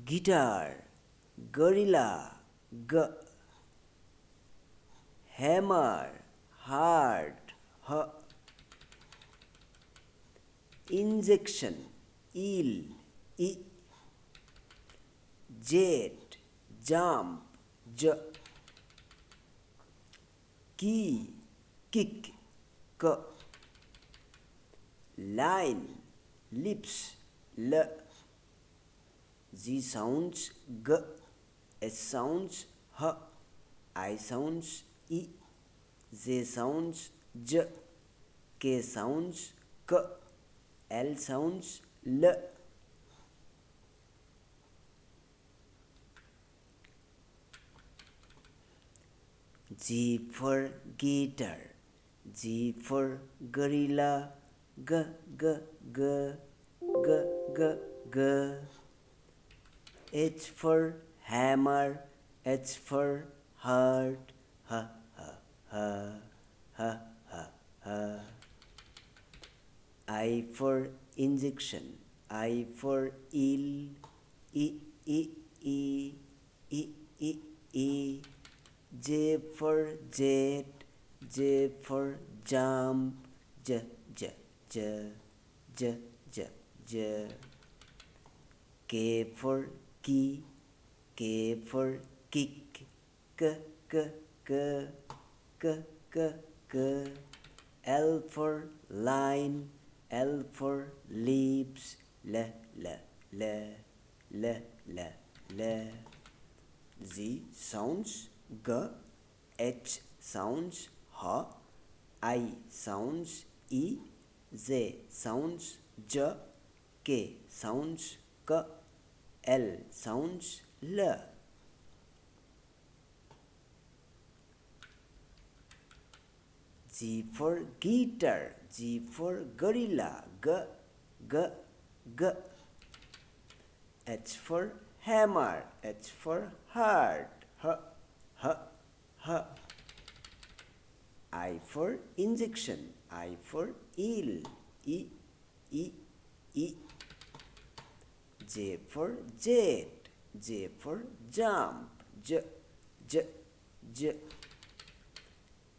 guitar, gorilla, g, hammer, heart, h, injection, eel, e, jet, jump, j, key, kick, k, line, lips, l, z sounds g, s sounds h, I sounds e, z sounds j, k sounds k, l sounds l. G for guitar, G for gorilla, g, g, g, g, g, g. H for hammer, H for heart, h, h, h, h, h, h. I for injection, I for eel, e, e, e, e, e, e. J for jet, J for jump, j, j, j, j, j, j. K for key, K for kick, k, k, k, k, k, k. L for line, L for lips, l, l, l, l, l, l. Z sounds g, H sounds h, I sounds e, Z sounds j, K sounds k, L sounds l. G for guitar, G for gorilla, g, g, g. H for hammer, H for heart, h, h, h. I for injection, I for eel, e, e, e. J for jet, J for jump, j, j, j.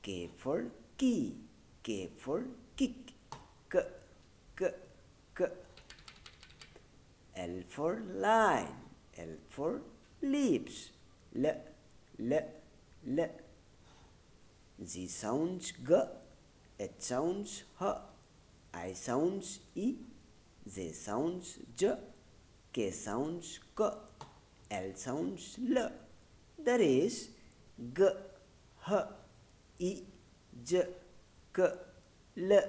K for key, K for kick, k, k, k. L for line, L for lips, l, l, l. Z sounds g, H sounds h, I sounds e, Z sounds j, K sounds k, L sounds l. That is g, h, e, j, k, l.